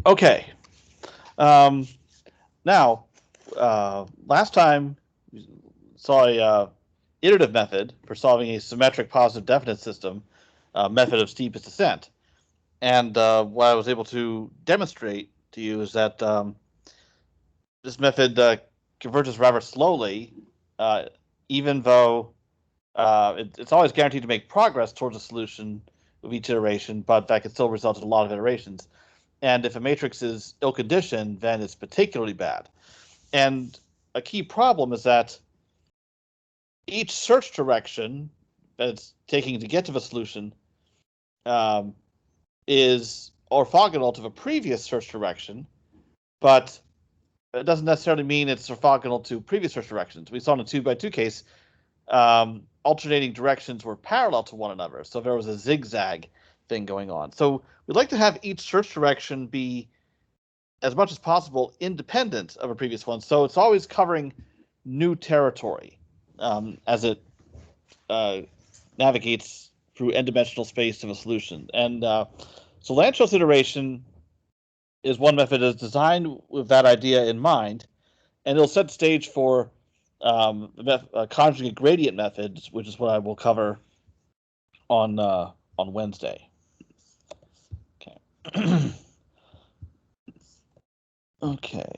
Okay. Now, last time we saw a iterative method for solving a symmetric positive definite system, method of steepest descent. And what I was able to demonstrate to you is that this method converges rather slowly, even though it's always guaranteed to make progress towards a solution with each iteration, but that can still result in a lot of iterations. And if a matrix is ill-conditioned, then it's particularly bad. And a key problem is that each search direction that it's taking to get to the solution is orthogonal to the previous search direction, but it doesn't necessarily mean it's orthogonal to previous search directions. We saw in a 2x2 case, alternating directions were parallel to one another, so there was a zigzag thing going on. So we'd like to have each search direction be, as much as possible, independent of a previous one, so it's always covering new territory as it navigates through n-dimensional space to a solution. And so Lanczos iteration is one method that's designed with that idea in mind, and it'll set the stage for conjugate gradient methods, which is what I will cover on Wednesday. Okay. Okay.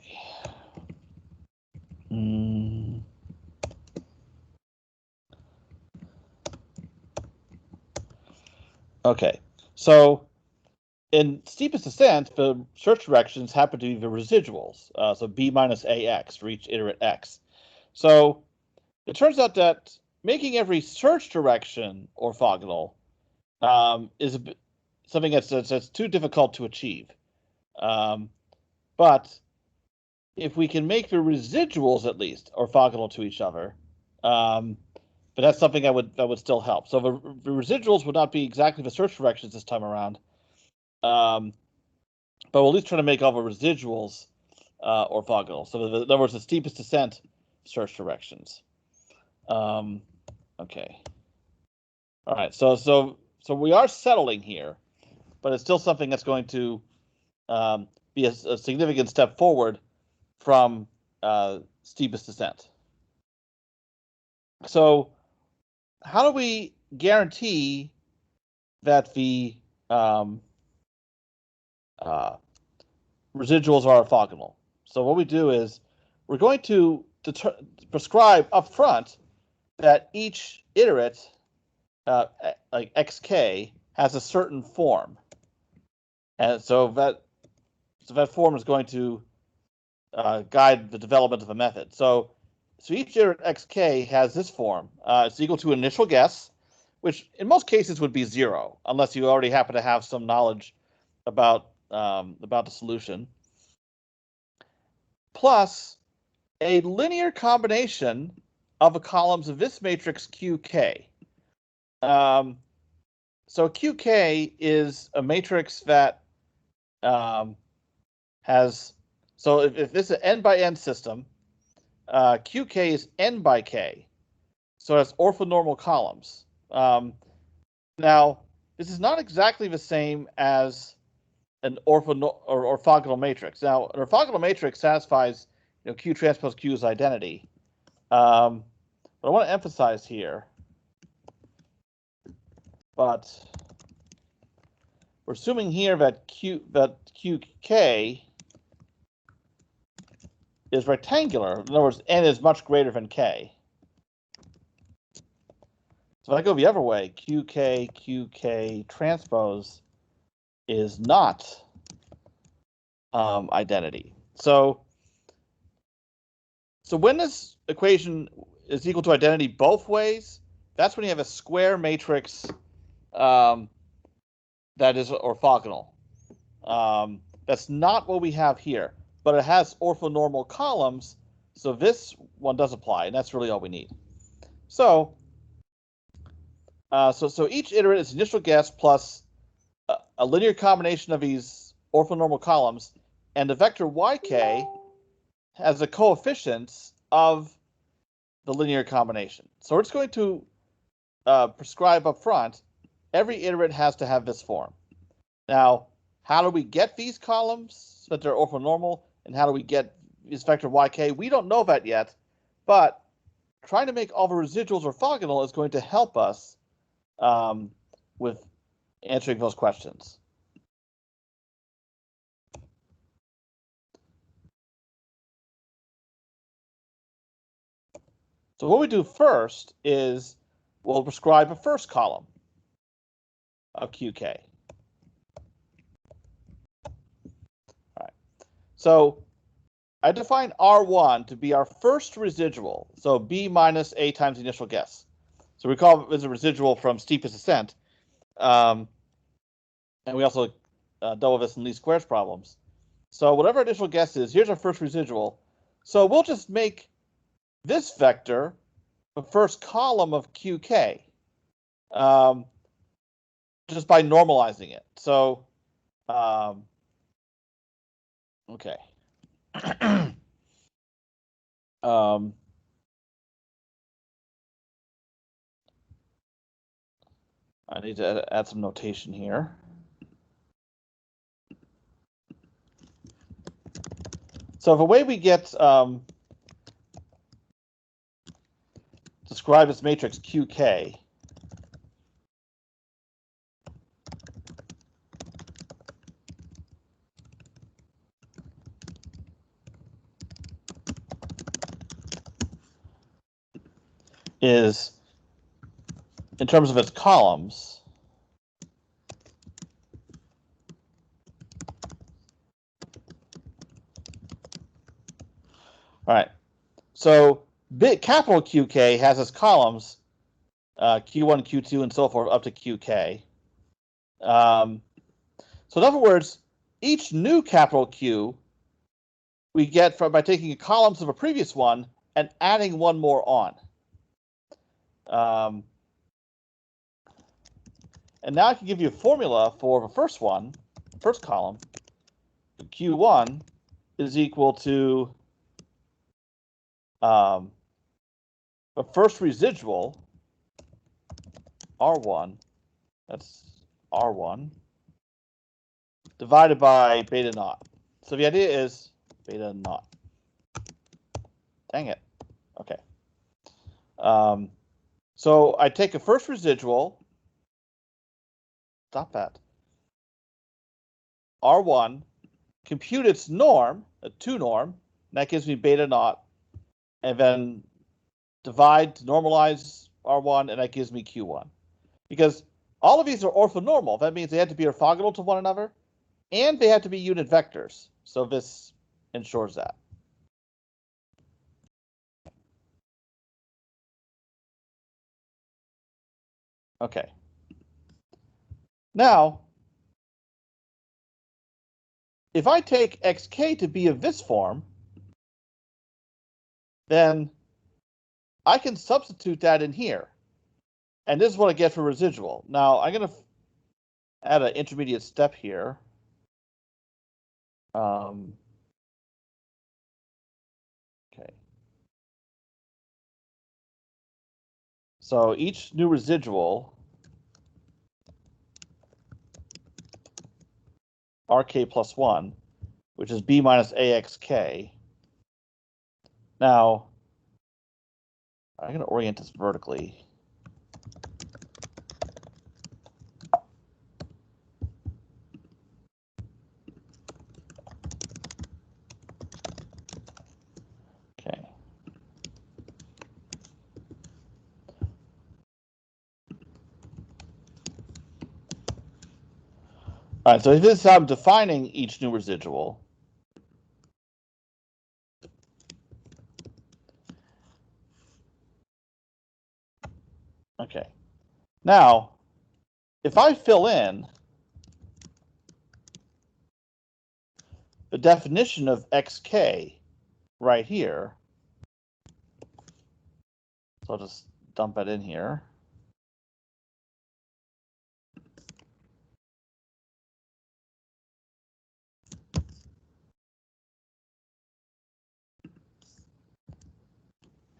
Okay. So in steepest descent, the search directions happen to be the residuals, so b minus ax for each iterate x. So it turns out that making every search direction orthogonal is something that's too difficult to achieve. But if we can make the residuals at least orthogonal to each other, but that's something that would still help. So the residuals would not be exactly the search directions this time around, but we'll at least try to make all the residuals orthogonal. So in other words, the steepest descent search directions. Okay. All right. So we are settling here, but it's still something that's going to be a significant step forward from steepest descent. So how do we guarantee that the residuals are orthogonal? So what we do is we're going to prescribe up front that each iterate, like xk, has a certain form, and so that form is going to guide the development of the method. So each iterate xk has this form. It's equal to initial guess, which in most cases would be 0, unless you already happen to have some knowledge about the solution, plus a linear combination of the columns of this matrix qk. So qk is a matrix that has, so if this is an n by n system, qk is n by k, so it has orthonormal columns. Now, this is not exactly the same as an orthogonal matrix. Now, an orthogonal matrix satisfies, Q transpose Q's identity. But I want to emphasize here, but we're assuming here that QK is rectangular. In other words, n is much greater than k. So if I go the other way, QK transpose is not identity. So when this equation is equal to identity both ways, that's when you have a square matrix that is orthogonal. That's not what we have here, but it has orthonormal columns, so this one does apply, and that's really all we need. So so each iterate is initial guess plus a linear combination of these orthonormal columns, and the vector yk has the coefficients of the linear combination. So we're just going to prescribe up front, every iterate has to have this form. Now, how do we get these columns so that they're orthonormal, and how do we get this vector yk? We don't know that yet, but trying to make all the residuals orthogonal is going to help us with answering those questions. So what we do first is we'll prescribe a first column of qk. All right. So I define R1 to be our first residual, so B minus A times the initial guess. So we call it as a residual from steepest ascent. And we also dealt with this in least squares problems. So whatever initial guess is, here's our first residual. So we'll just make this vector the first column of qk just by normalizing it. So, okay. I need to add some notation here. So the way we get describe this matrix qk is in terms of its columns. All right. So capital QK has its columns, Q1, Q2, and so forth up to QK. So in other words, each new capital Q we get by taking the columns of a previous one and adding one more on. And now I can give you a formula for the first column. Q1 is equal to the first residual, R1, that's R1, divided by beta naught. So the idea is beta naught. Dang it. Okay. So I take a first residual, stop that, R1, compute its norm, a 2 norm, that gives me beta naught, and then divide to normalize R1, and that gives me Q1. Because all of these are orthonormal. That means they have to be orthogonal to one another, and they have to be unit vectors. So this ensures that. Okay. Now, if I take xk to be of this form, then I can substitute that in here. And this is what I get for residual. Now, I'm going to add an intermediate step here. Okay. So each new residual, rk plus 1, which is b minus axk. Now, I'm going to orient this vertically. Okay. All right, so this is how I'm defining each new residual. Okay. Now, if I fill in the definition of xk right here, so I'll just dump it in here.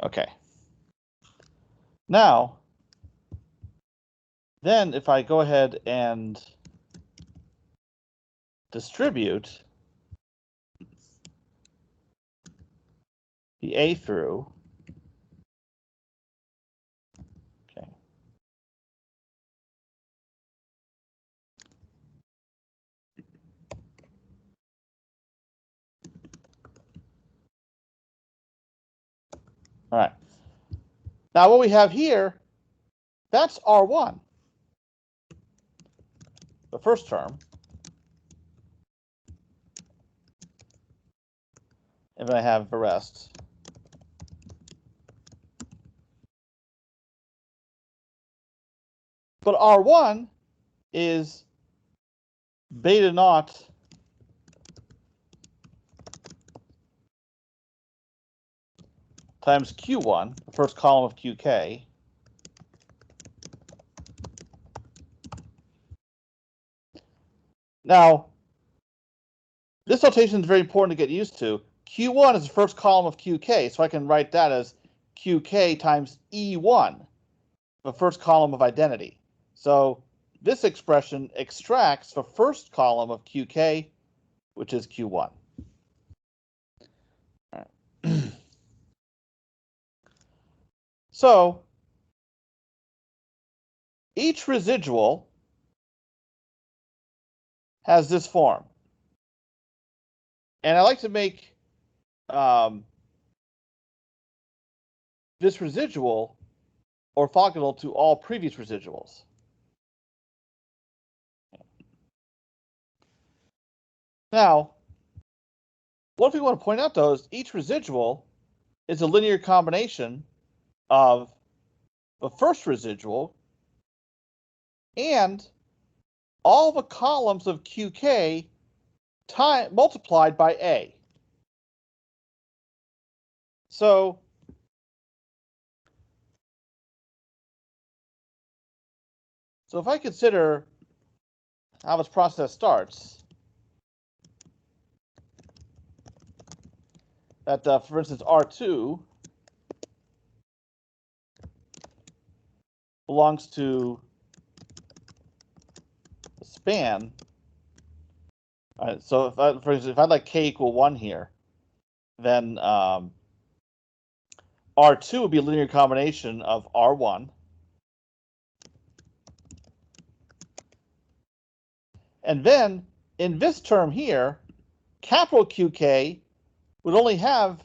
Okay. Now, then if I go ahead and distribute the A through, okay. All right. Now what we have here, that's R1, the first term. And then I have the rest. But R1 is beta naught times Q1, the first column of QK, now, this notation is very important to get used to. Q1 is the first column of QK, so I can write that as QK times E1, the first column of identity. So this expression extracts the first column of QK, which is Q1. All right. So each residual has this form. And I like to make this residual orthogonal to all previous residuals. Now, one thing I want to point out, though, is each residual is a linear combination of the first residual and all the columns of QK multiplied by A. So if I consider how this process starts, that for instance R2 belongs to the span. All right, so if I, for instance, if I'd like k equal 1 here, then R2 would be a linear combination of R1 and then in this term here, capital QK would only have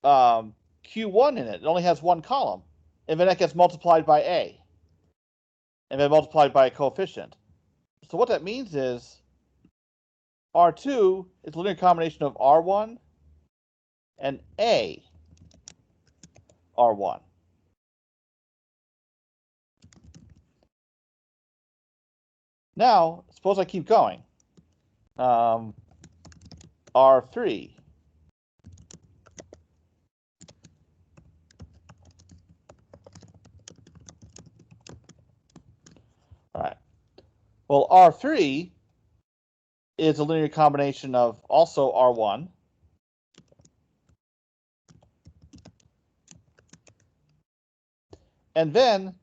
Q1 in it. It only has one column, and then that gets multiplied by A, and then multiplied by a coefficient. So what that means is R2 is a linear combination of R1 and A R1. Now, suppose I keep going. R3. All right. Well, R3 is a linear combination of also R1 and then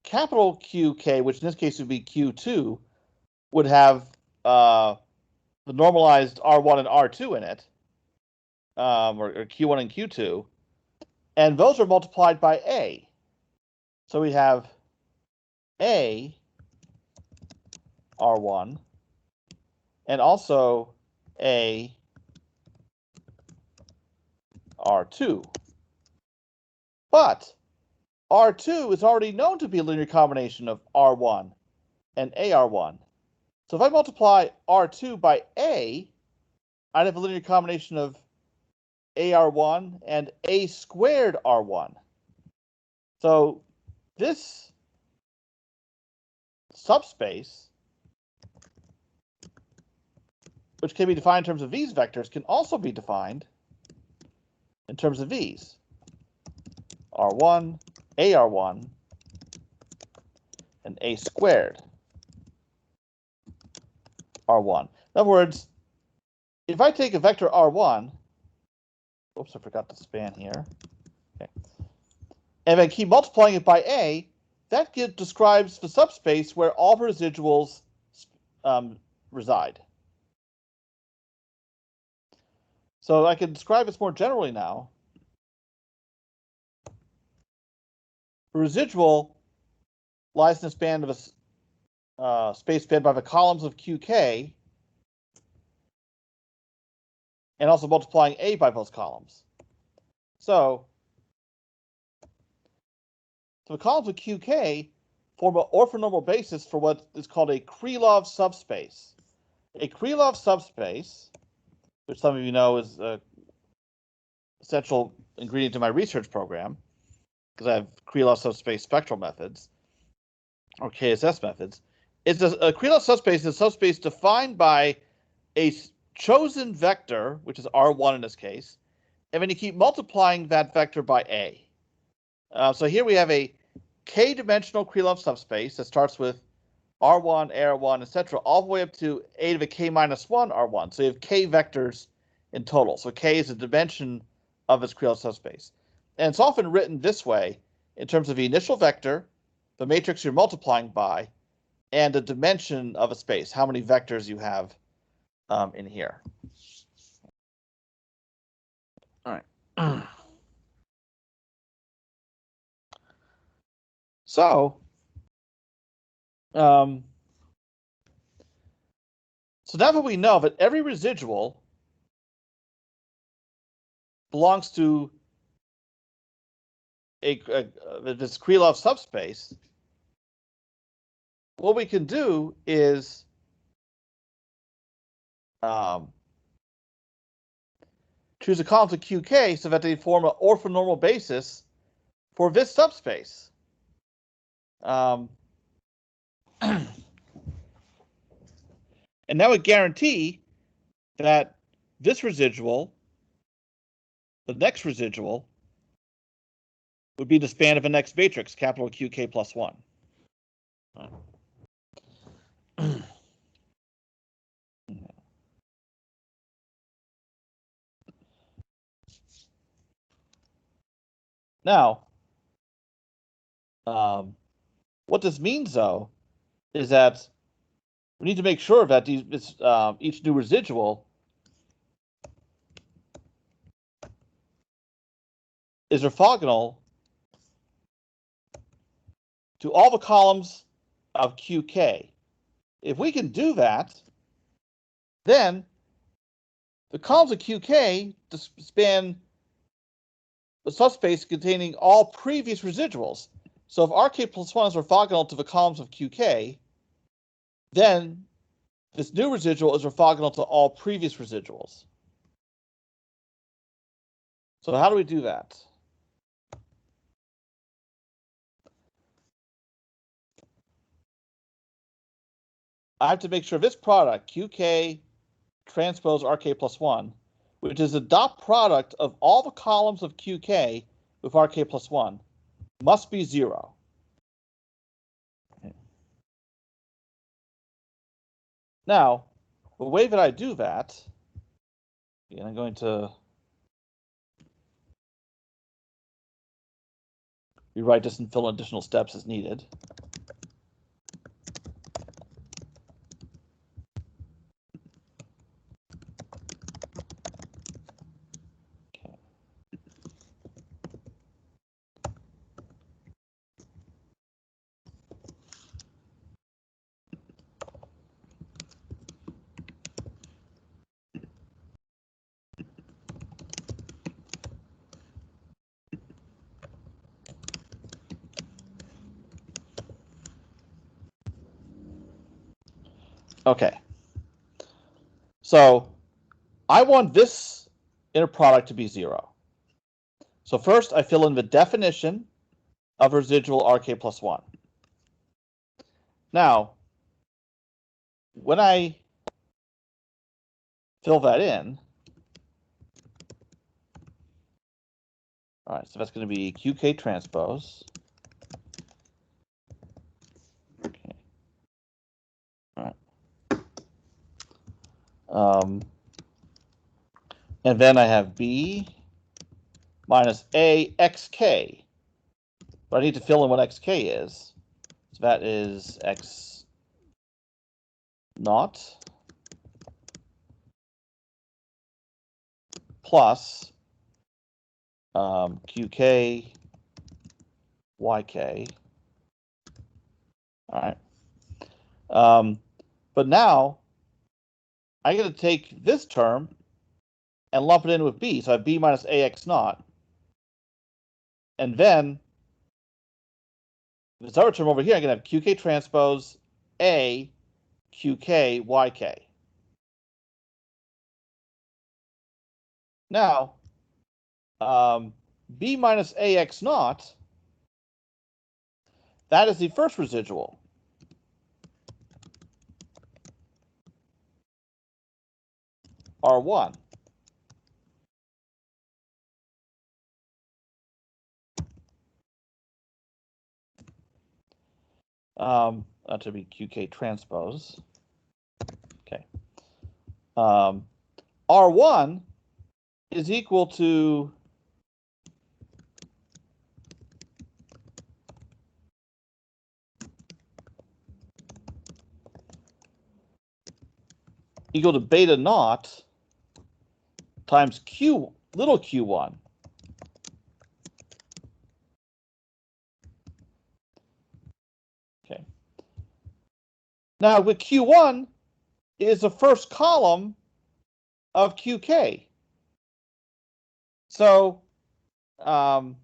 capital QK, which in this case would be Q2, would have the normalized R1 and R2 in it, or Q1 and Q2, and those are multiplied by A. So we have A R1 and also A R2. But R2 is already known to be a linear combination of R1 and AR1. So if I multiply R2 by A, I'd have a linear combination of AR1 and A squared R1. So this subspace, which can be defined in terms of these vectors, can also be defined in terms of these. R1, AR1, and A squared R1. In other words, if I take a vector R1, oops, I forgot to span here. Okay. And then keep multiplying it by A. That describes the subspace where all the residuals reside. So I can describe this more generally now. The residual lies in the span of a space fed by the columns of QK, and also multiplying A by those columns. So the columns of QK form an orthonormal basis for what is called a Krilov subspace. A Krilov subspace, which some of you know is an essential ingredient in my research program, because I have Krilov subspace spectral methods, or KSS methods, is a Krilov subspace is a subspace defined by a chosen vector, which is R1 in this case, and then you keep multiplying that vector by A. So here we have a k-dimensional Krilov subspace that starts with R1, AR1, etc., all the way up to A to the k minus 1 R1. So you have k vectors in total. So k is a dimension of its Krilov subspace. And it's often written this way in terms of the initial vector, the matrix you're multiplying by, and the dimension of a space, how many vectors you have in here. All right. So now that we know that every residual belongs to this Krilov subspace, what we can do is choose a column to QK so that they form an orthonormal basis for this subspace. And that would guarantee that this residual, the next residual, would be the span of a next matrix, capital QK plus 1. Now, what this means, though, is that we need to make sure that each new residual is orthogonal to all the columns of QK. If we can do that, then the columns of QK span the subspace containing all previous residuals. So if RK plus 1 is orthogonal to the columns of QK, then this new residual is orthogonal to all previous residuals. So how do we do that? I have to make sure this product, QK transpose RK plus 1, which is the dot product of all the columns of QK with RK plus 1, must be 0. Okay. Now, the way that I do that, and I'm going to rewrite this and fill in additional steps as needed. Okay. So I want this inner product to be 0. So first I fill in the definition of residual RK plus 1. Now, when I fill that in, all right, so that's going to be QK transpose. Okay. All right. And then I have B minus AXK. But I need to fill in what XK is. So that is X naught plus QK YK. All right. But now I'm going to take this term and lump it in with B. So I have B minus AX naught. And then this other term over here, I'm going to have QK transpose A QK YK. Now, B minus AX naught, that is the first residual. R1. That should be QK transpose. Okay. R1 is equal to beta naught times Q little q1. Okay. Now with Q1 is the first column of QK. So little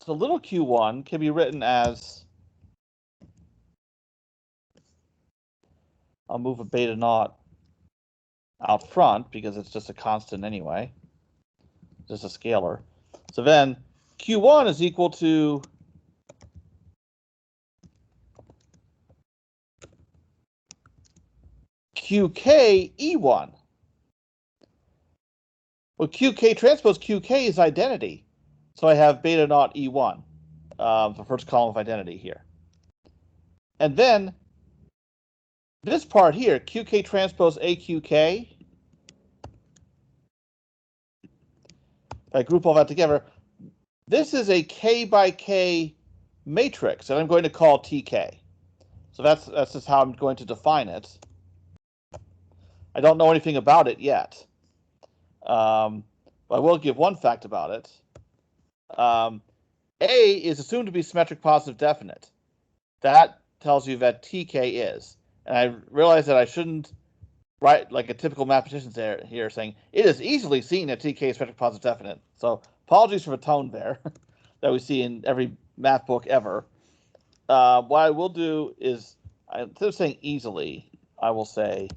q1 can be written as, I'll move a beta naught out front because it's just a constant anyway, just a scalar. So then Q1 is equal to QK E1. Well, QK transpose QK is identity. So I have beta naught E1, the first column of identity here. And then this part here, QK transpose AQK, if I group all that together, this is a K by K matrix that I'm going to call TK. So that's just how I'm going to define it. I don't know anything about it yet. But I will give one fact about it. A is assumed to be symmetric positive definite. That tells you that TK is. And I realize that I shouldn't write like a typical mathematician here saying it is easily seen that TK is symmetric positive definite. So apologies for the tone there that we see in every math book ever. What I will do is, instead of saying easily, I will say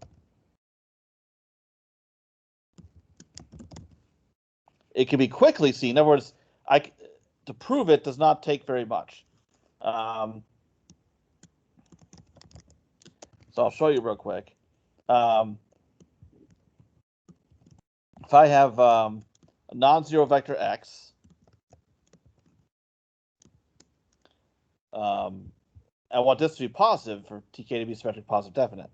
it can be quickly seen. In other words, to prove it does not take very much. So I'll show you real quick. If I have a non-zero vector x, I want this to be positive for TK to be symmetric positive definite.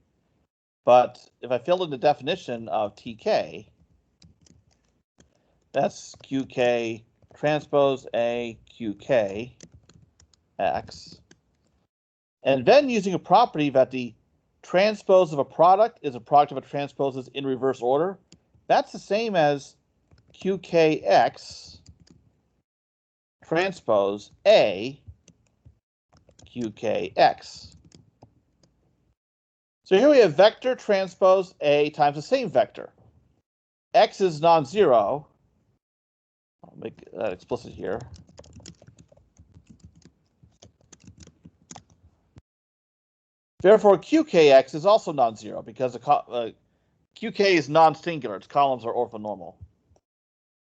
But if I fill in the definition of TK, that's QK transpose A QK X. And then using a property that the transpose of a product is a product of a transposes in reverse order, that's the same as QKX transpose A QKX. So here we have vector transpose A times the same vector. X is non-zero. I'll make that explicit here. Therefore, QKX is also non-zero because QK is non-singular. Its columns are orthonormal.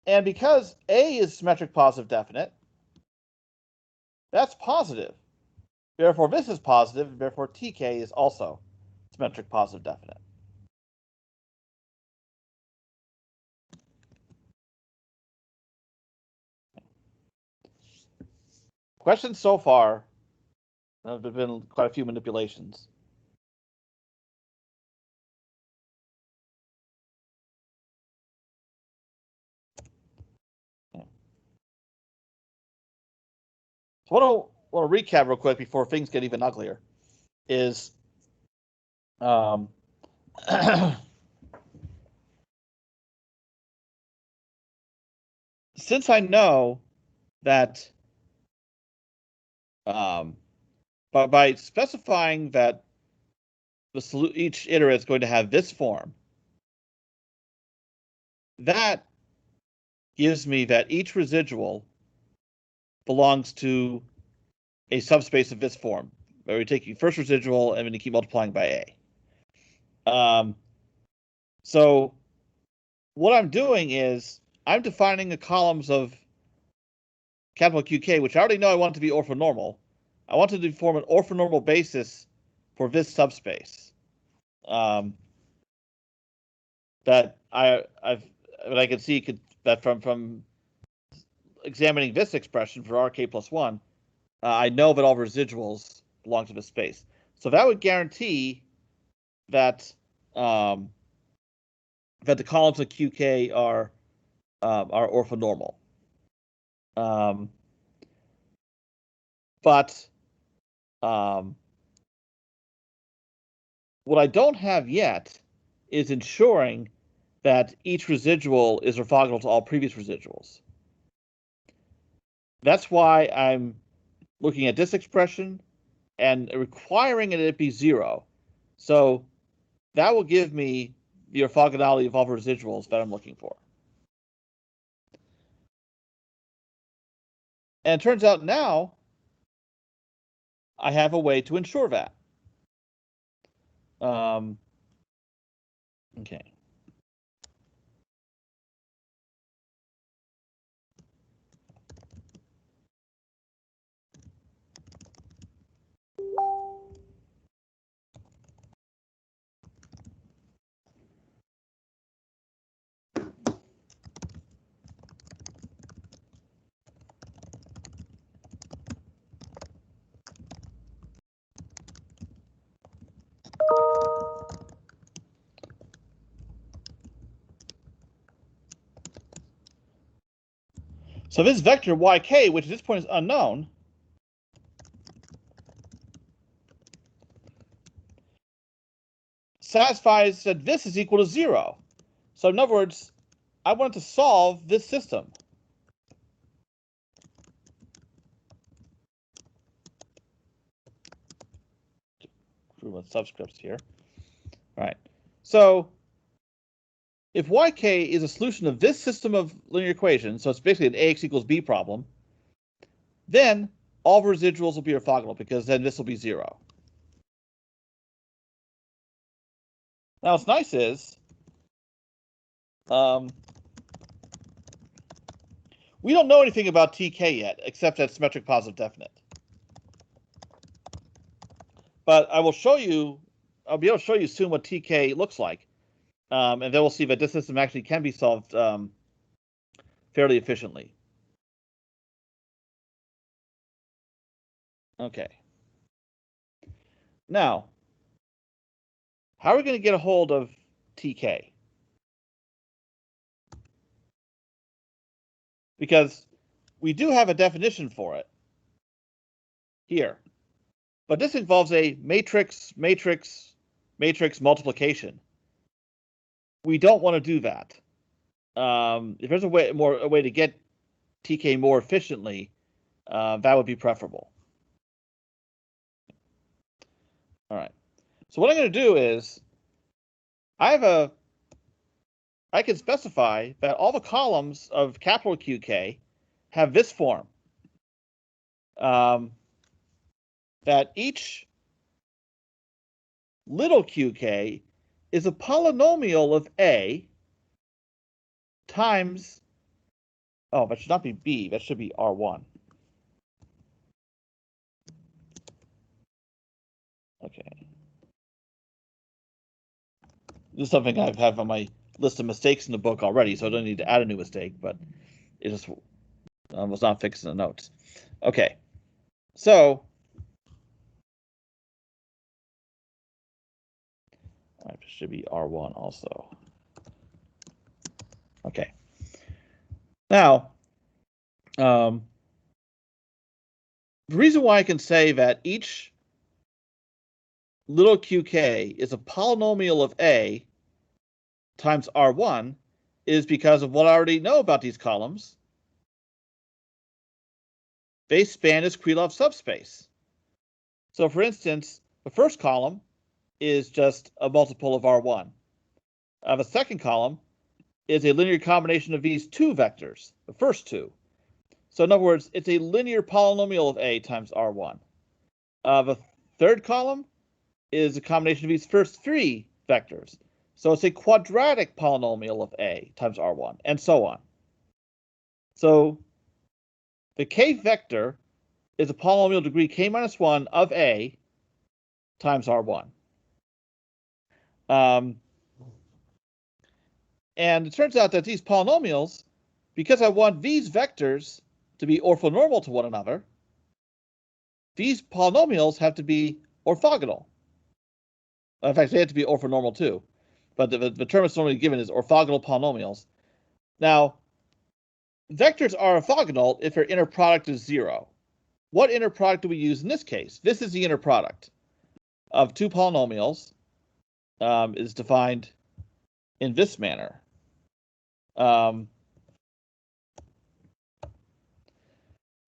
And because A is symmetric positive definite, that's positive. Therefore, this is positive. Therefore, TK is also symmetric positive definite. Questions so far? There have been quite a few manipulations. So what I want to recap real quick before things get even uglier is since I know that by specifying that each iterative is going to have this form, that gives me that each residual belongs to a subspace of this form, where we take the first residual and then you keep multiplying by A. So what I'm doing is I'm defining the columns of capital QK, which I already know I want to be orthonormal. I want to form an orthonormal basis for this subspace. That I can see that from examining this expression for RK plus 1, I know that all residuals belong to this space. So that would guarantee that that the columns of QK are orthonormal. But what I don't have yet is ensuring that each residual is orthogonal to all previous residuals. That's why I'm looking at this expression and requiring it be 0. So that will give me the orthogonality of all residuals that I'm looking for. And it turns out now I have a way to ensure that. Okay. So this vector yk, which at this point is unknown, satisfies that this is equal to 0. So in other words, I want to solve this system. With subscripts here. All right. So if yk is a solution of this system of linear equations, so it's basically an ax equals b problem, then all residuals will be orthogonal because then this will be 0. Now what's nice is we don't know anything about TK yet, except that symmetric positive definite. But I will show you, I'll be able to show you soon what TK looks like. And then we'll see that this system actually can be solved fairly efficiently. Okay. Now, how are we going to get a hold of TK? Because we do have a definition for it here. But this involves a matrix multiplication. We don't want to do that. If there's a way to get TK more efficiently, that would be preferable. All right. So what I'm going to do is I can specify that all the columns of capital QK have this form. That each little qk is a polynomial of A times, oh, that should not be B, that should be R1. Okay. This is something I have on my list of mistakes in the book already, so I don't need to add a new mistake, but it just was not fixed in the notes. Okay, so it should be R1 also. Okay. Now, the reason why I can say that each little qk is a polynomial of A times R1 is because of what I already know about these columns. They span this Krilov subspace. So for instance, the first column is just a multiple of R1. The second column is a linear combination of these two vectors, the first two. So in other words, it's a linear polynomial of A times R1. The third column is a combination of these first three vectors. So it's a quadratic polynomial of A times R1, and so on. So the K vector is a polynomial degree K minus 1 of A times R1. And it turns out that these polynomials, because I want these vectors to be orthonormal to one another, these polynomials have to be orthogonal. In fact, they have to be orthonormal too. But the term that's normally given is orthogonal polynomials. Now, vectors are orthogonal if their inner product is 0. What inner product do we use in this case? This is the inner product of two polynomials, is defined in this manner.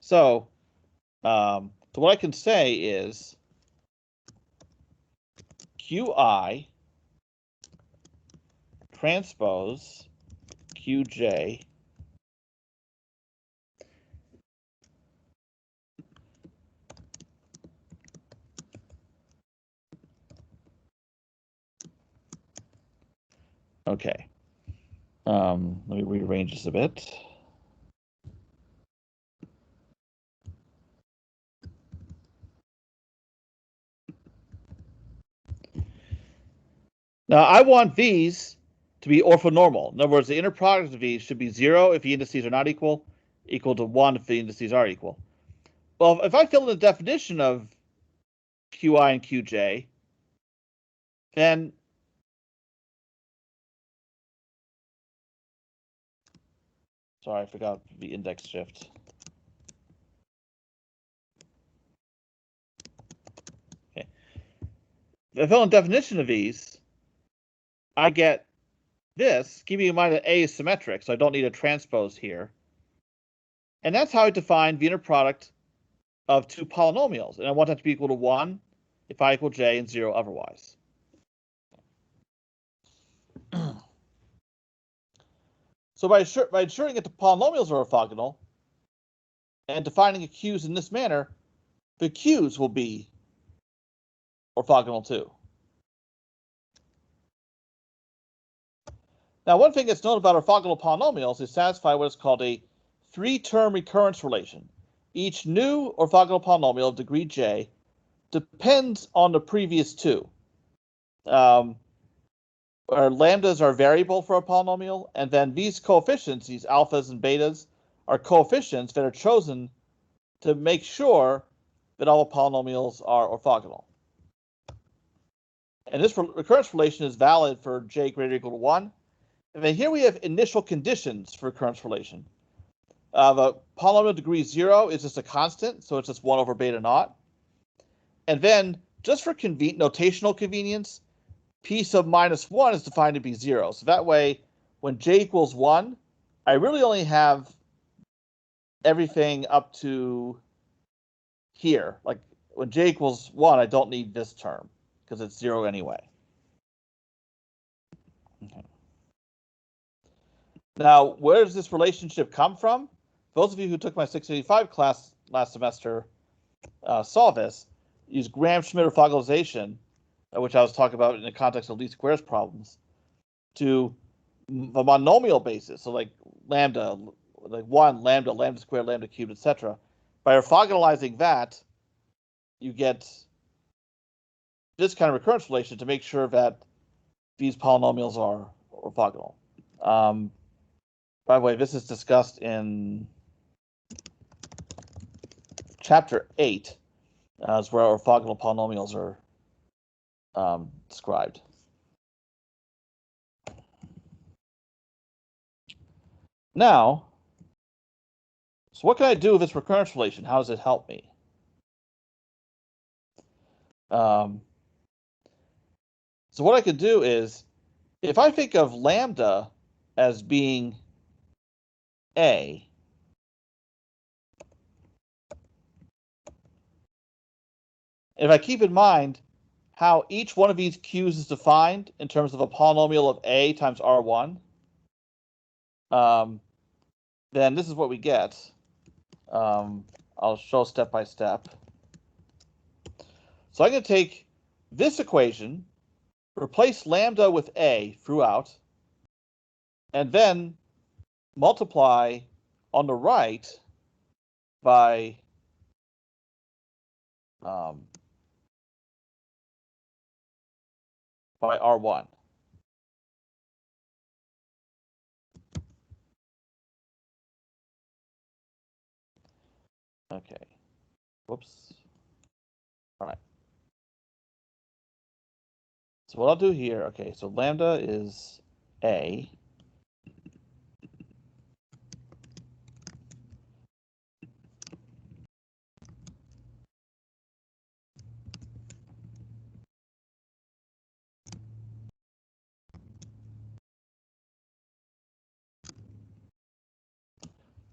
So what I can say is Qi transpose Qj okay. Let me rearrange this a bit. Now I want these to be orthonormal. In other words, the inner product of these should be 0 if the indices are not equal to 1 if the indices are equal. Well, if I fill in the definition of Qi and Qj, then sorry, I forgot the index shift. Okay. If I fill in the definition of these, I get this, keeping in mind that A is symmetric, so I don't need a transpose here. And that's how I define the inner product of two polynomials. And I want that to be equal to 1 if I equal j and 0 otherwise. So by ensuring that the polynomials are orthogonal and defining the q's in this manner, the q's will be orthogonal too. Now, one thing that's known about orthogonal polynomials is satisfy what is called a 3-term recurrence relation. Each new orthogonal polynomial of degree j depends on the previous two. Where lambdas are variable for a polynomial, and then these coefficients, these alphas and betas, are coefficients that are chosen to make sure that all the polynomials are orthogonal. And this recurrence relation is valid for j greater or equal to 1. And then here we have initial conditions for recurrence relation. The polynomial degree 0 is just a constant, so it's just 1 over beta naught. And then, just for notational convenience, p sub minus 1 is defined to be 0. So that way, when j equals 1, I really only have everything up to here. Like when j equals 1, I don't need this term because it's 0 anyway. Okay. Now, where does this relationship come from? Those of you who took my 685 class last semester saw this. Use Gram-Schmidt orthogonalization, which I was talking about in the context of least squares problems, to the monomial basis. So like lambda, like 1, lambda, lambda squared, lambda cubed, etc. By orthogonalizing that, you get this kind of recurrence relation to make sure that these polynomials are orthogonal. By the way, this is discussed in chapter 8, is where orthogonal polynomials are described. Now, so what can I do with this recurrence relation? How does it help me? So what I could do is, if I think of lambda as being A, if I keep in mind how each one of these q's is defined in terms of a polynomial of A times R1, then this is what we get. I'll show step by step. So I'm going to take this equation, replace lambda with A throughout, and then multiply on the right by R1. Okay. Whoops. All right. So what I'll do here, okay, so lambda is A.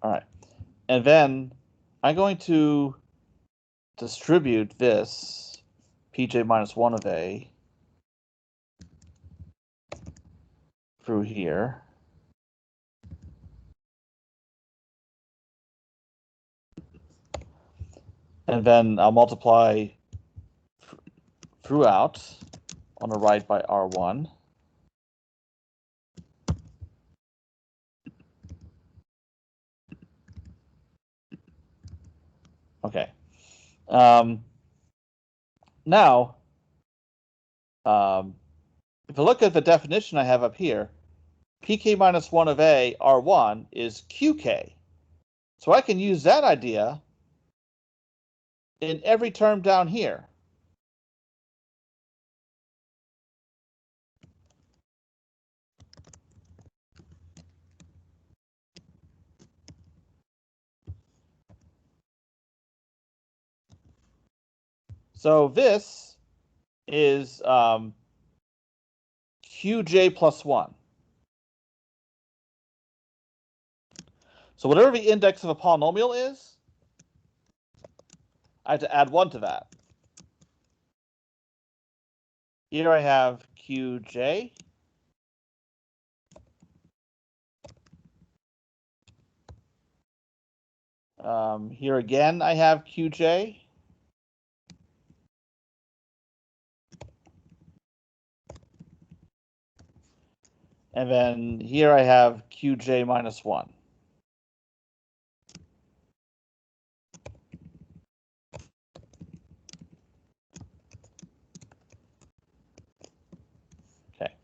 All right. And then I'm going to distribute this pj minus 1 of A through here. And then I'll multiply throughout on the right by R1. Okay. Now, if I look at the definition I have up here, pk minus 1 of A, R1, is qk. So I can use that idea in every term down here. So this is qj plus 1. So whatever the index of a polynomial is, I have to add 1 to that. Here I have qj. Here again I have qj. And then here I have qj minus 1. Okay.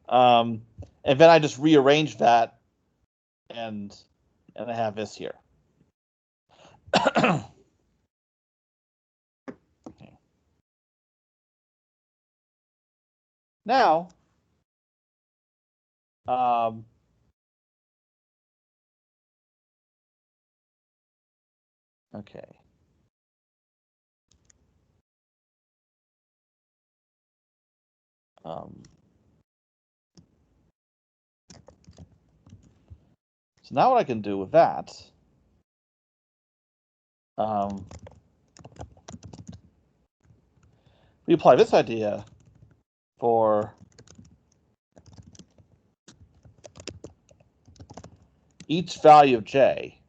And then I just rearrange that, and I have this here. Okay. Now, okay. So now what I can do with that, we apply this idea for each value of j.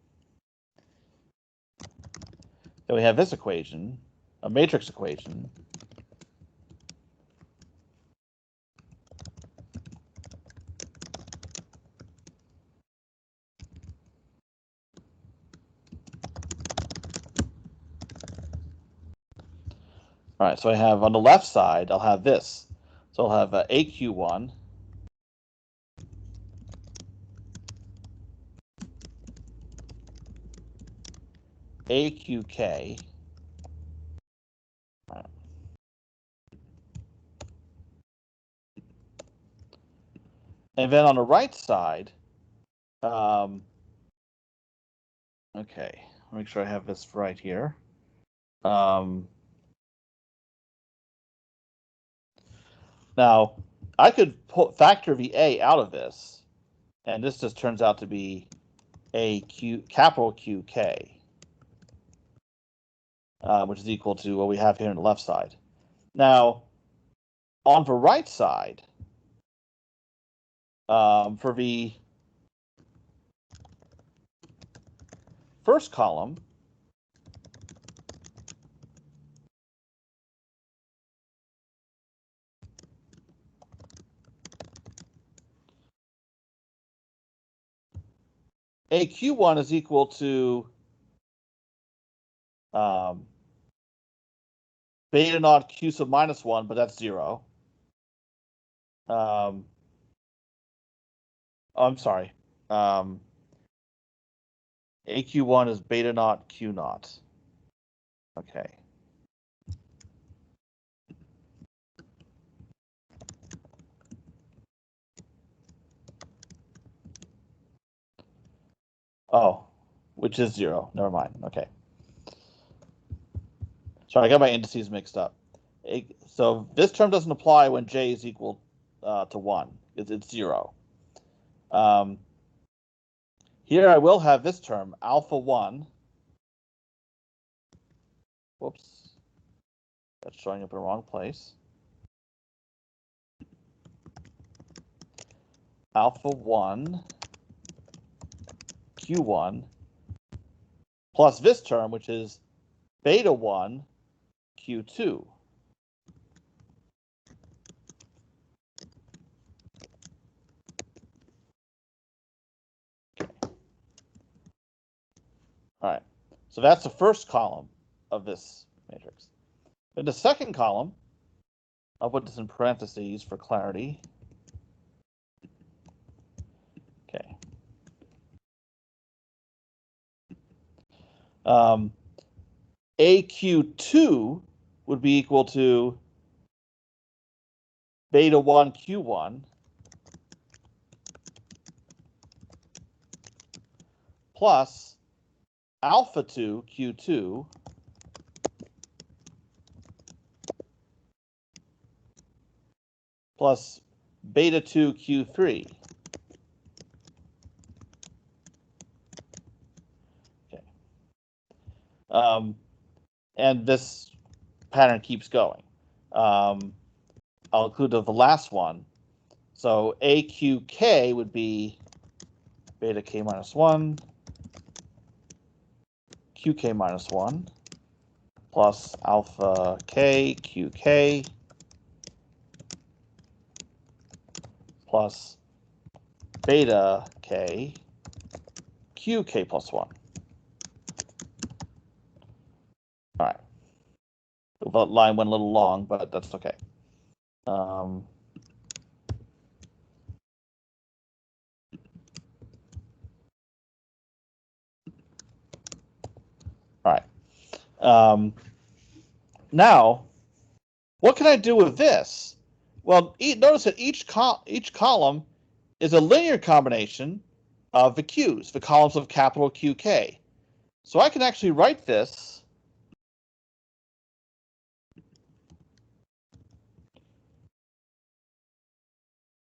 Then we have this equation, a matrix equation. All right, so I have on the left side, I'll have this. So I'll have AQ1, AQK, and then on the right side, okay, make sure I have this right here. Now, I could factor VA out of this, and this just turns out to be capital QK, which is equal to what we have here on the left side. Now, on the right side, for the first column, AQ1 is equal to beta naught Q sub minus 1, but that's 0. Oh, I'm sorry. AQ1 is beta naught Q naught. Okay. Oh, which is 0. Never mind. Okay. Sorry, I got my indices mixed up. So this term doesn't apply when j is equal to 1. It's 0. Here I will have this term, alpha 1. Whoops. That's showing up in the wrong place. Alpha 1 Q1 plus this term, which is beta 1 Q2. Okay. All right, so that's the first column of this matrix. In the second column, I'll put this in parentheses for clarity. Okay. AQ2 would be equal to beta 1 Q1 plus alpha 2 Q2 plus beta 2 Q3. Okay. And this pattern keeps going. I'll include the last one. So AQK would be beta K minus 1, QK minus 1, plus alpha K QK, plus beta K QK plus 1. All right. The line went a little long, but that's okay. All right. Now, what can I do with this? Well, notice that each column is a linear combination of the Q's, the columns of capital QK. So I can actually write this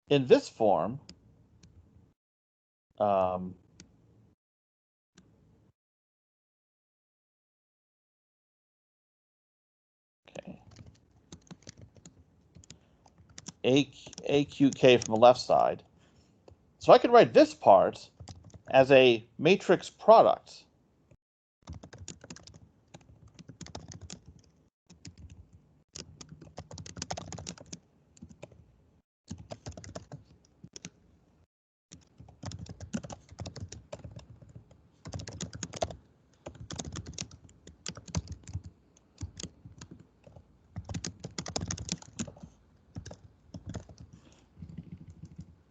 in this form. Okay. AQK from the left side. So I could write this part as a matrix product.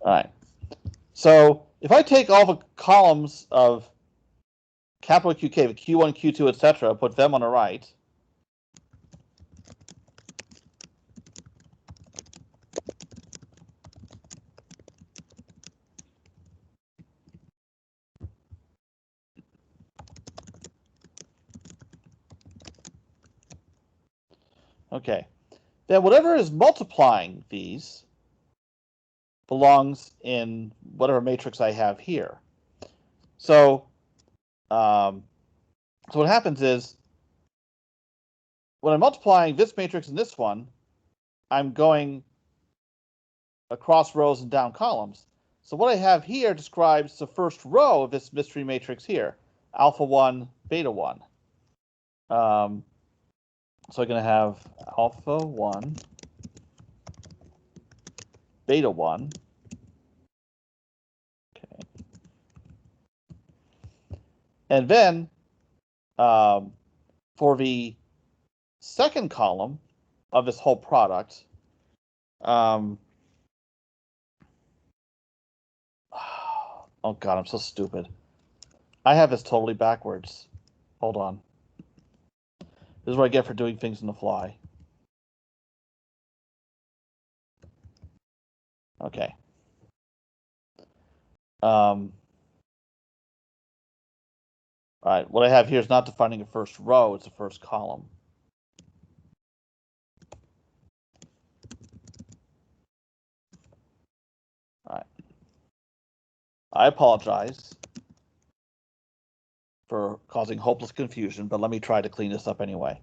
All right. So if I take all the columns of capital QK, the Q1, Q2, etc., put them on the right. Okay. then whatever is multiplying these belongs in whatever matrix I have here. So, so what happens is, when I'm multiplying this matrix and this one, I'm going across rows and down columns. So what I have here describes the first row of this mystery matrix here, alpha 1, beta 1. So I'm going to have alpha 1, beta 1. Okay. And then for the second column of this whole product, oh God, I'm so stupid. I have this totally backwards. Hold on. This is what I get for doing things on the fly. Okay. All right, what I have here is not defining a first row, it's a first column. All right. I apologize for causing hopeless confusion, but let me try to clean this up anyway.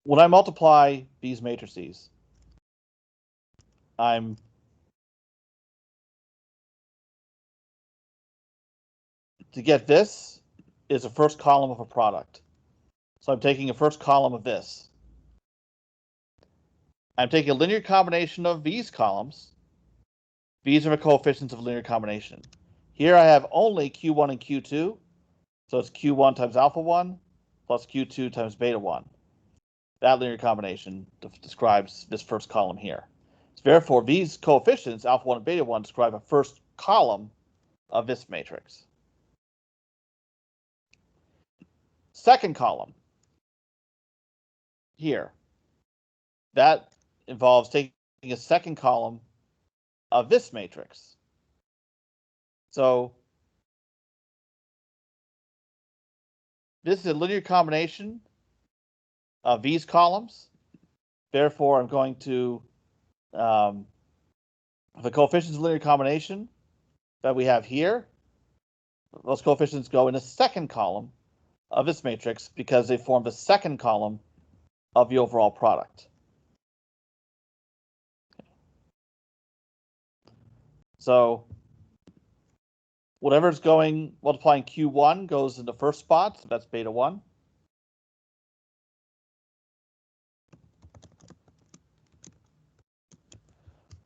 When I multiply these matrices, to get this is the first column of a product. So I'm taking a first column of this. I'm taking a linear combination of these columns. These are the coefficients of linear combination. Here I have only Q1 and Q2. So it's Q1 times alpha 1 plus Q2 times beta 1. That linear combination describes this first column here. So therefore, these coefficients, alpha 1 and beta 1, describe a first column of this matrix. Second column here. That involves taking a second column of this matrix. So this is a linear combination of these columns. Therefore, I'm going to, the coefficients of linear combination that we have here, those coefficients go in the second column of this matrix because they form the second column of the overall product. So whatever's going, multiplying Q1 goes in the first spot, so that's beta 1.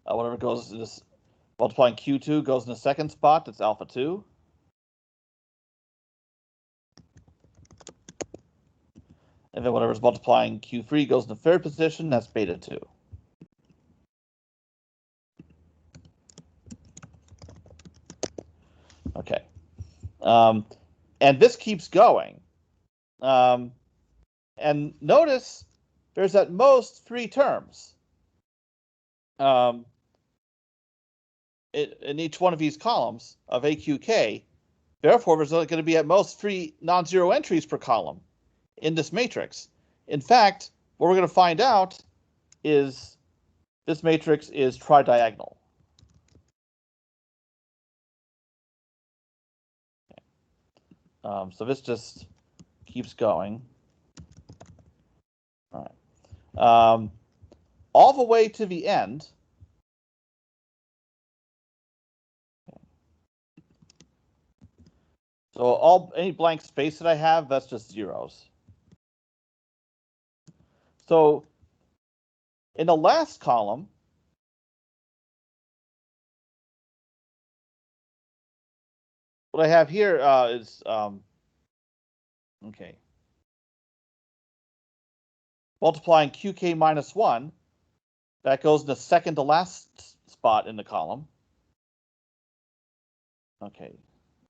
Whatever goes in this, multiplying Q2 goes in the second spot, that's alpha 2. And then whatever's multiplying Q3 goes in the third position, that's beta 2. Okay. And this keeps going. And notice there's at most 3 terms in each one of these columns of AQK. Therefore, there's going to be at most 3 non-zero entries per column in this matrix. In fact, what we're going to find out is this matrix is tridiagonal. So this just keeps going. All right. All the way to the end. So any blank space that I have, that's just zeros. So in the last column, what I have here is okay. Multiplying QK minus 1, that goes in the second to last spot in the column. Okay.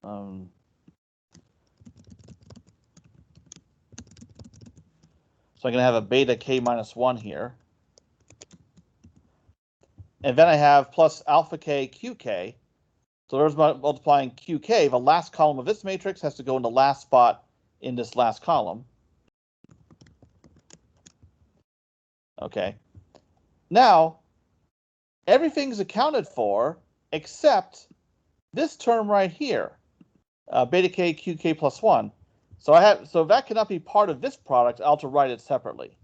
So I'm going to have a beta K minus 1 here. And then I have plus alpha K QK. So there's multiplying QK. The last column of this matrix has to go in the last spot in this last column. Okay. Now, everything's accounted for except this term right here, beta k qk plus 1. So that cannot be part of this product. I'll have to write it separately.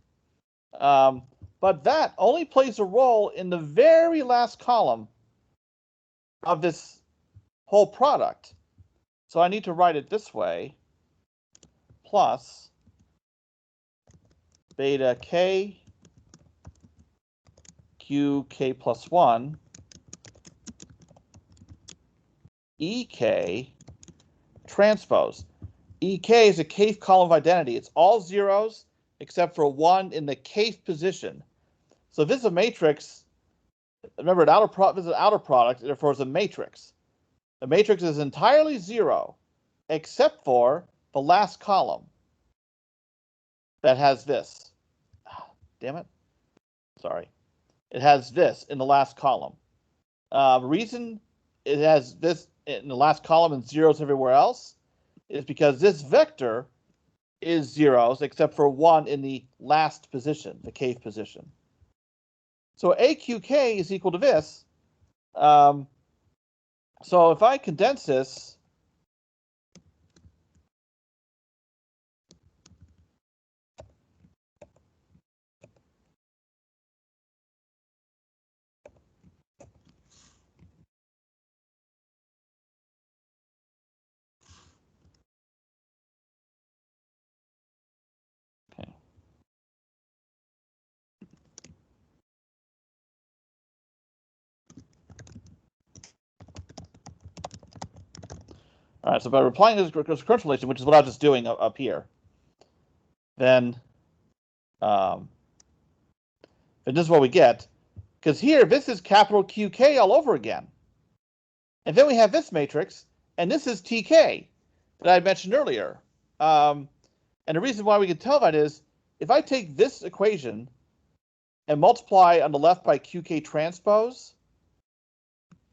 But that only plays a role in the very last column of this whole product. So I need to write it this way, plus beta k qk plus 1 ek transpose. Ek is a kth column of identity. It's all zeros except for 1 in the kth position. So if this is a matrix, remember this is an outer product, therefore it's a matrix. The matrix is entirely 0 except for the last column that has this. Damn it. Sorry. It has this in the last column. Reason it has this in the last column and zeros everywhere else is because this vector is zeros except for 1 in the last position, the kth position. So AQK is equal to this. So if I condense this, okay. All right, so by applying this recurrence relation, which is what I was just doing up here, then this is what we get. Because here, this is capital QK all over again. And then we have this matrix, and this is TK that I mentioned earlier. And the reason why we can tell that is, if I take this equation and multiply on the left by QK transpose,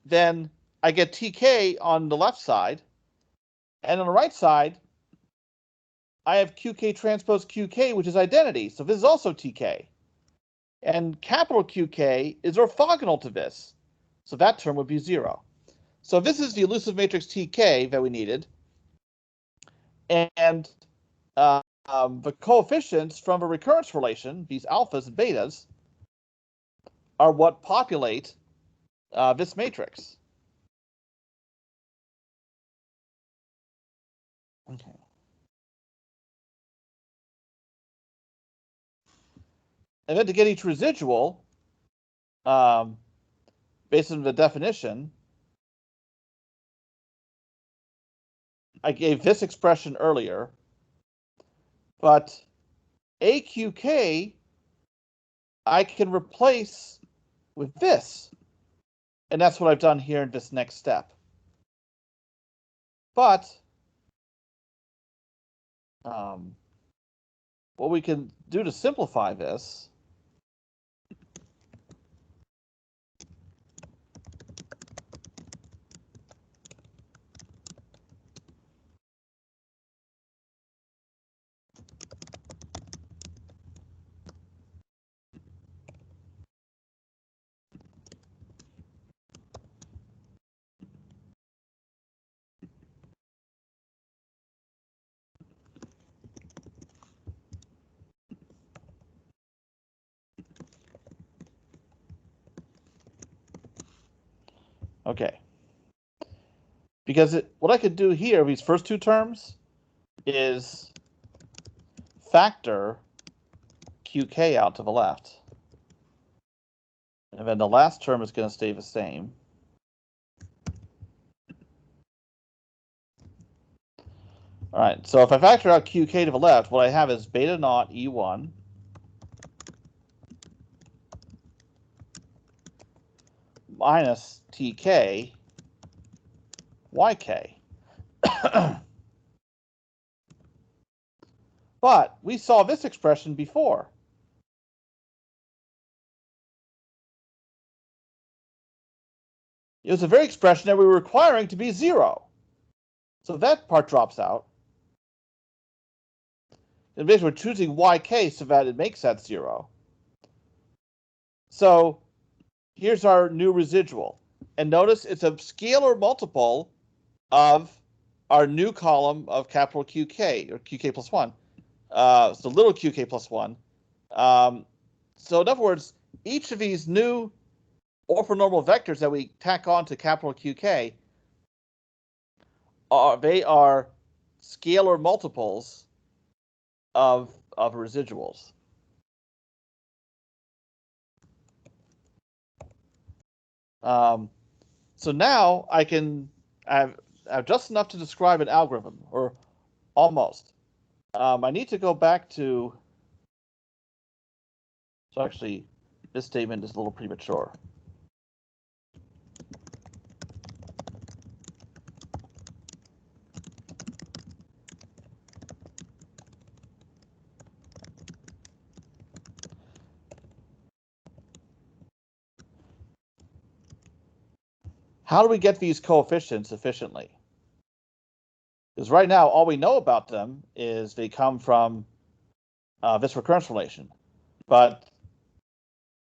then I get TK on the left side. And on the right side, I have QK transpose QK, which is identity. So this is also TK. And capital QK is orthogonal to this. So that term would be 0. So this is the elusive matrix TK that we needed. And the coefficients from a recurrence relation, these alphas and betas, are what populate this matrix. Okay. And then to get each residual, based on the definition, I gave this expression earlier, but AQK I can replace with this. And that's what I've done here in this next step. But what we can do to simplify this okay. Because what I could do here, these first two terms, is factor QK out to the left. And then the last term is going to stay the same. All right, so if I factor out QK to the left, what I have is beta naught E1 minus TK YK. But we saw this expression before. It was the very expression that we were requiring to be 0. So that part drops out. And basically we're choosing YK so that it makes that 0. So here's our new residual. And notice it's a scalar multiple of our new column of capital QK, or QK plus 1. So little QK plus 1. So in other words, each of these new orthonormal vectors that we tack on to capital QK, they are scalar multiples of residuals. So now I have just enough to describe an algorithm, or almost. I need to go back to, so actually this statement is a little premature. How do we get these coefficients efficiently? Because right now, all we know about them is they come from this recurrence relation. But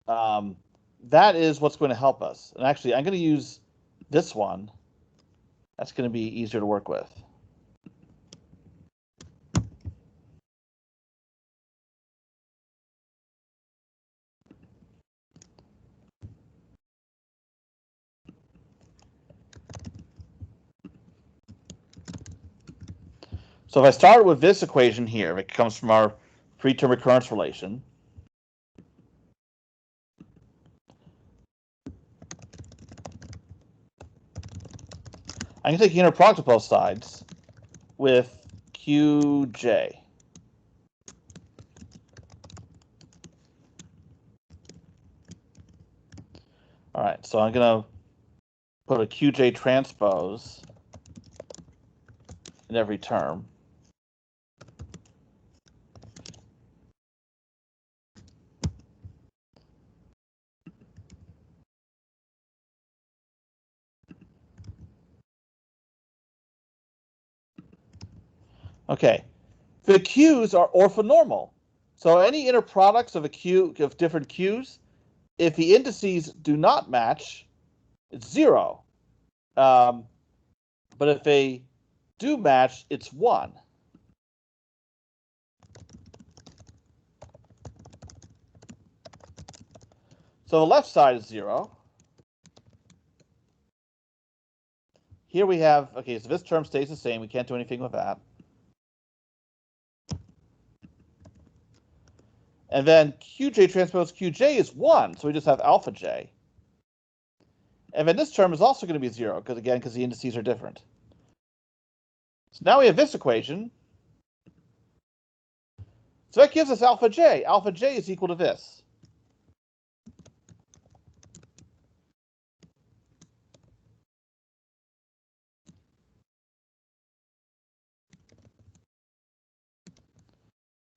that is what's going to help us. And actually, I'm going to use this one. That's going to be easier to work with. So if I start with this equation here, it comes from our free-term recurrence relation. I can take the inner product of both sides with Qj. All right, so I'm going to put a Qj transpose in every term. Okay, the Q's are orthonormal. So any inner products of different Q's, if the indices do not match, it's 0. But if they do match, it's 1. So the left side is 0. Here we have, okay, so this term stays the same. We can't do anything with that. And then Qj transpose Qj is 1, so we just have alpha j. And then this term is also going to be 0, because the indices are different. So now we have this equation. So that gives us alpha j. Alpha j is equal to this.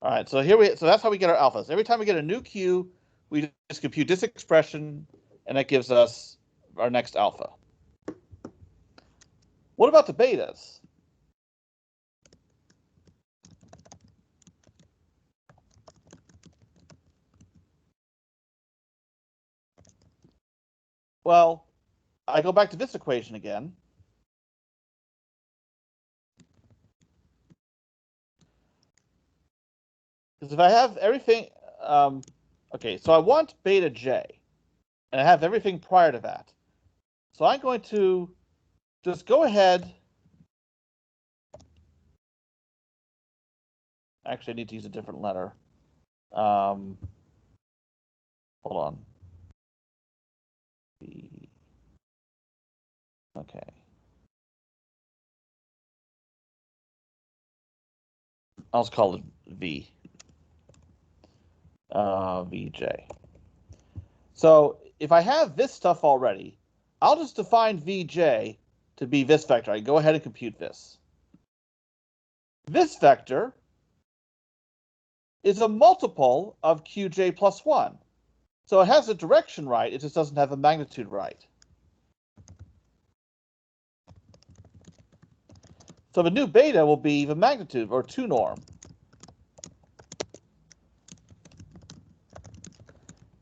All right, so that's how we get our alphas. Every time we get a new Q, we just compute this expression, and that gives us our next alpha. What about the betas? Well, I go back to this equation again. Because if I have everything, okay, so I want beta j, and I have everything prior to that. So I'm going to just go ahead. Actually, I need to use a different letter. Hold on. Okay. I'll just call it V. Vj. So if I have this stuff already, I'll just define Vj to be this vector. I go ahead and compute this. This vector is a multiple of Qj plus 1. So it has a direction right, it just doesn't have a magnitude right. So the new beta will be the magnitude, or 2 norm.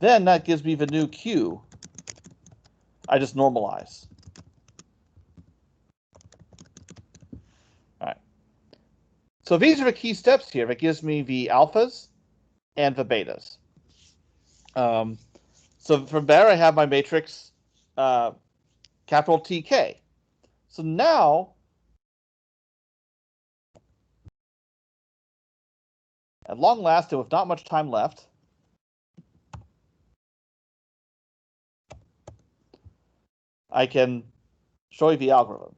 then that gives me the new Q. I just normalize. All right. So these are the key steps here. That gives me the alphas and the betas. So from there, I have my matrix capital TK. So now, at long last, and with not much time left, I can show you the algorithm.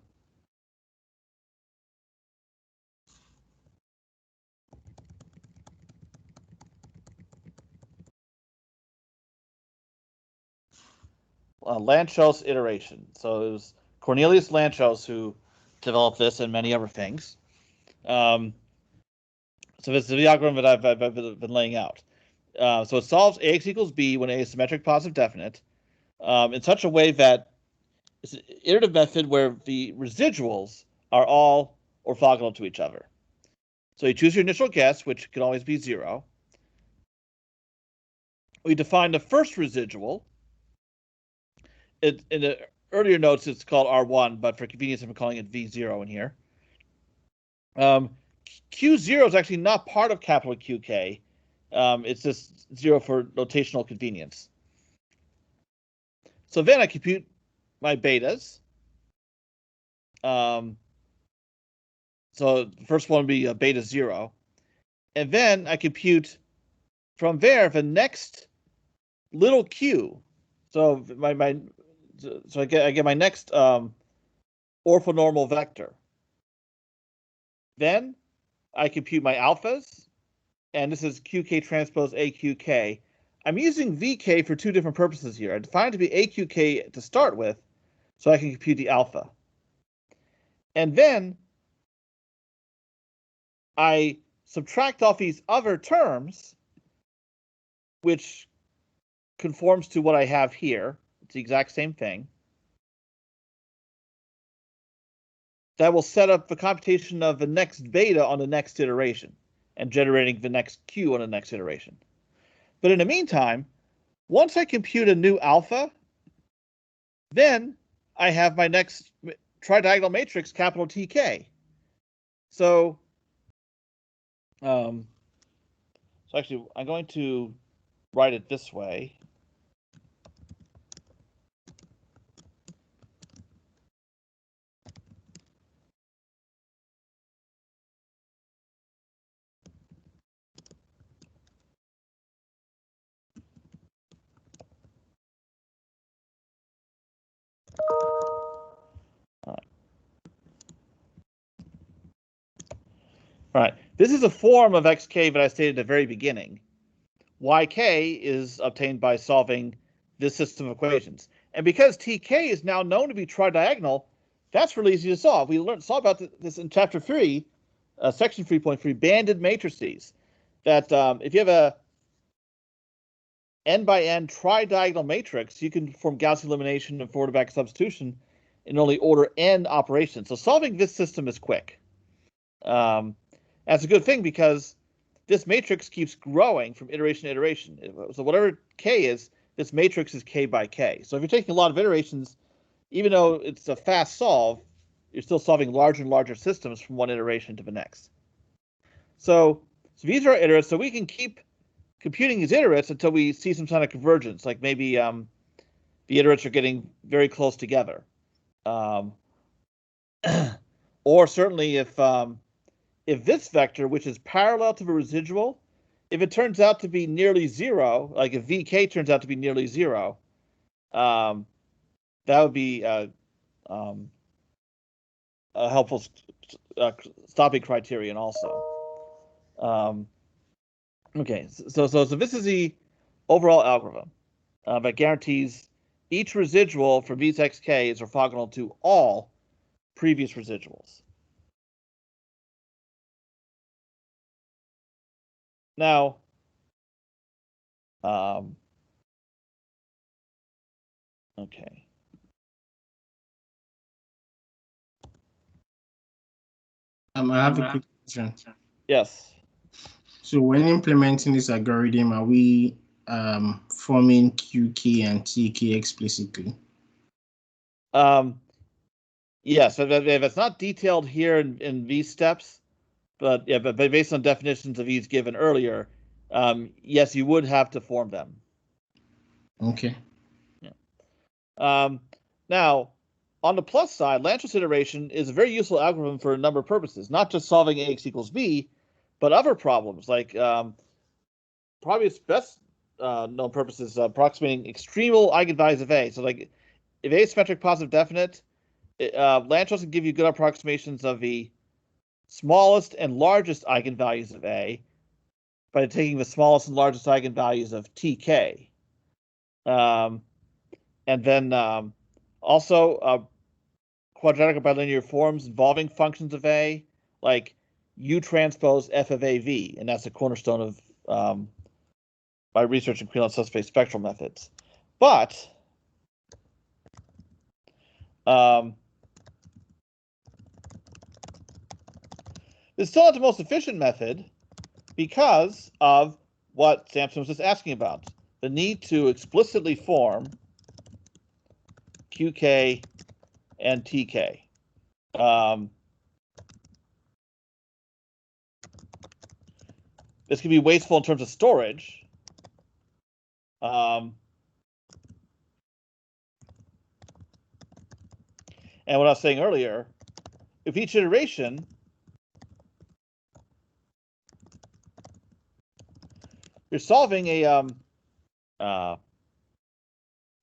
Lanczos iteration. So it was Cornelius Lanczos who developed this and many other things. So this is the algorithm that I've been laying out. So it solves AX equals B when A is symmetric positive definite in such a way that it's an iterative method where the residuals are all orthogonal to each other. So you choose your initial guess, which can always be 0. We define the first residual. In the earlier notes, it's called R1, but for convenience, I'm calling it V0 in here. Q0 is actually not part of capital QK. It's just 0 for notational convenience. So then I compute my betas. So the first one would be beta 0. And then I compute from there the next little q. So I get my next orthonormal vector. Then I compute my alphas, and this is QK transpose AQK. I'm using VK for two different purposes here. I define it to be AQK to start with, so I can compute the alpha. And then I subtract off these other terms, which conforms to what I have here. It's the exact same thing. That will set up the computation of the next beta on the next iteration and generating the next Q on the next iteration. But in the meantime, once I compute a new alpha, then I have my next tridiagonal matrix, capital TK. So actually, I'm going to write it this way. All right, this is a form of xk that I stated at the very beginning. Yk is obtained by solving this system of equations. And because tk is now known to be tridiagonal, that's really easy to solve. We saw about this in chapter 3, section 3.3, banded matrices. That if you have a n by n tridiagonal matrix, you can perform Gaussian elimination and forward and back substitution in only order n operations. So solving this system is quick. That's a good thing because this matrix keeps growing from iteration to iteration. So whatever k is, this matrix is k by k. So if you're taking a lot of iterations, even though it's a fast solve, you're still solving larger and larger systems from one iteration to the next. So these are our iterates. So we can keep computing these iterates until we see some kind of convergence, like maybe the iterates are getting very close together. Or certainly if this vector, which is parallel to the residual, if it turns out to be nearly 0, like if VK turns out to be nearly 0, that would be a helpful stopping criterion also. Okay, so this is the overall algorithm that guarantees each residual from these xk is orthogonal to all previous residuals. Now, okay. I have a quick question. Yes. So when implementing this algorithm, are we forming QK and TK explicitly? Yes, if it's not detailed here in these steps, but yeah, but based on definitions of ease given earlier, yes, you would have to form them. Okay. Yeah. Now, on the plus side, Lanczos iteration is a very useful algorithm for a number of purposes, not just solving AX equals B, but other problems like probably its best known purpose is approximating extremal eigenvalues of A. So like if A is symmetric positive definite, Lanczos can give you good approximations of the smallest and largest eigenvalues of A by taking the smallest and largest eigenvalues of TK. And then also quadratic or bilinear forms involving functions of A, like U transpose F of AV, and that's a cornerstone of by researching Krilov Subspace spectral methods. But it's still not the most efficient method because of what Samson was just asking about, the need to explicitly form QK and TK. This can be wasteful in terms of storage. And what I was saying earlier, if each iteration you're solving a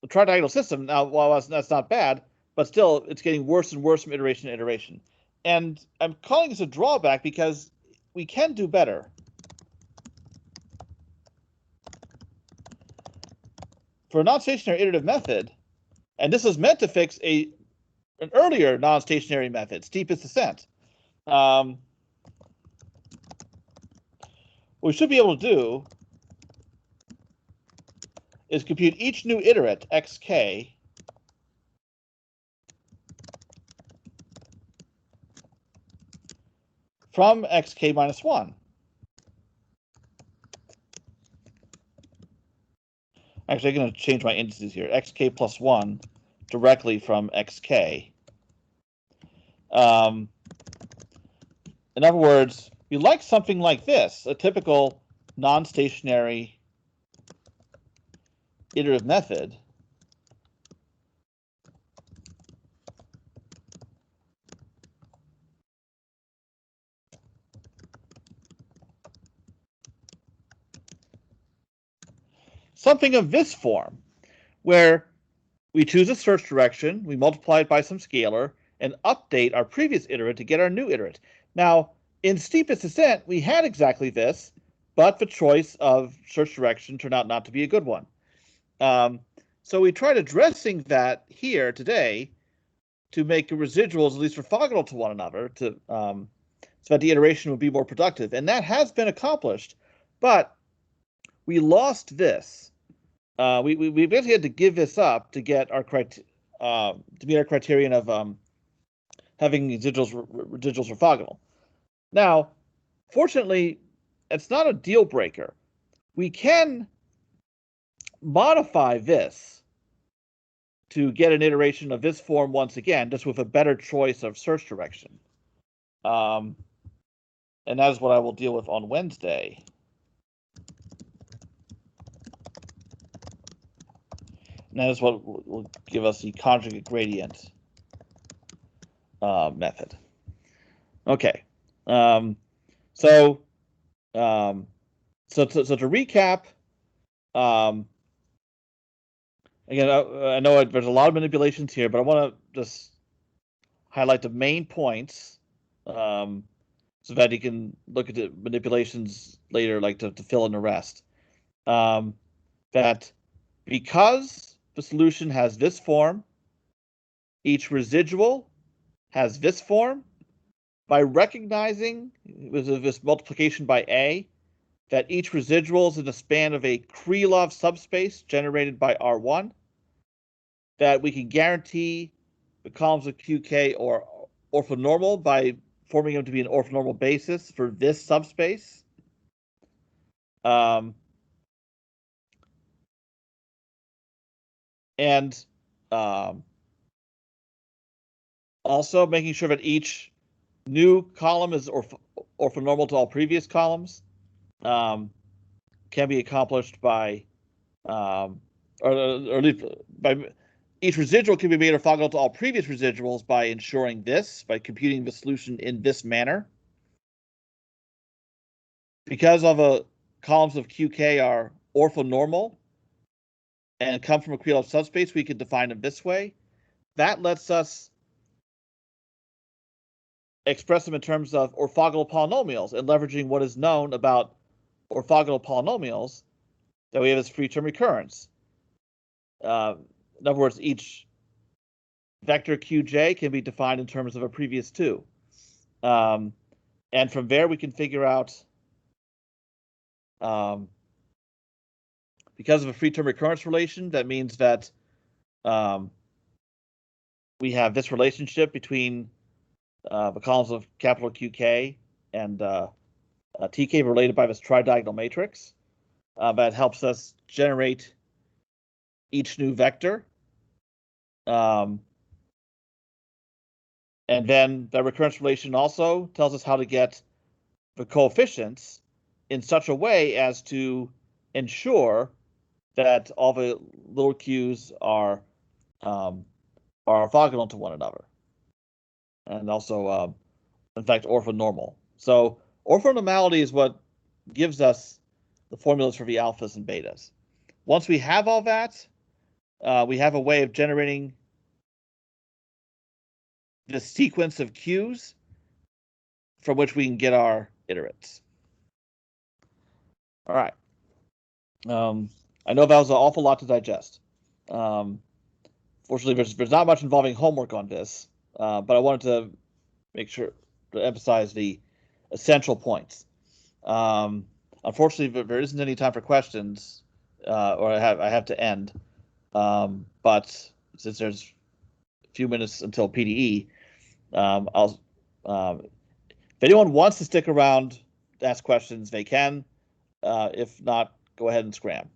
tridiagonal system. Now, while that's not bad, but still it's getting worse and worse from iteration to iteration. And I'm calling this a drawback because we can do better. For a non-stationary iterative method, and this was meant to fix an earlier non-stationary method, steepest descent. What we should be able to do is compute each new iterate, xk, from xk minus 1. Actually, I'm going to change my indices here. Xk plus 1 directly from xk. In other words, we like something like this, a typical non-stationary iterative method. Something of this form, where we choose a search direction, we multiply it by some scalar, and update our previous iterate to get our new iterate. Now, in steepest descent, we had exactly this, but the choice of search direction turned out not to be a good one. So we tried addressing that here today to make the residuals at least orthogonal to one another, to so that the iteration would be more productive. And that has been accomplished, but we lost this. We basically had to give this up to get our to meet our criterion of having residuals orthogonal. Now, fortunately, it's not a deal breaker. We can modify this to get an iteration of this form once again, just with a better choice of search direction. And that is what I will deal with on Wednesday. And that is what will give us the conjugate gradient method. Okay. So to recap, again, I know there's a lot of manipulations here, but I want to just highlight the main points so that you can look at the manipulations later, like to fill in the rest. That because the solution has this form, each residual has this form. By recognizing with this multiplication by A, that each residual is in the span of a Krilov subspace generated by R1, that we can guarantee the columns of QK are orthonormal by forming them to be an orthonormal basis for this subspace. And also making sure that each new column is orthonormal to all previous columns can be accomplished by, or at least by, each residual can be made orthogonal to all previous residuals by ensuring this, by computing the solution in this manner. Because all the columns of QK are orthonormal and come from a Krilov subspace, we can define them this way. That lets us express them in terms of orthogonal polynomials and leveraging what is known about orthogonal polynomials that we have as free term recurrence. In other words, each vector Qj can be defined in terms of a previous two. And from there, we can figure out, because of a free term recurrence relation, that means that we have this relationship between the columns of capital QK and TK related by this tridiagonal matrix. That helps us generate each new vector. And then the recurrence relation also tells us how to get the coefficients in such a way as to ensure that all the little q's are orthogonal to one another, and also, in fact, orthonormal. So orthonormality is what gives us the formulas for the alphas and betas. Once we have all that, we have a way of generating the sequence of q's from which we can get our iterates. All right. I know that was an awful lot to digest. Fortunately, there's not much involving homework on this, but I wanted to make sure to emphasize the essential points. Unfortunately, there isn't any time for questions, or I have to end. But since there's a few minutes until PDE, I'll. If anyone wants to stick around to ask questions, they can. If not, go ahead and scram.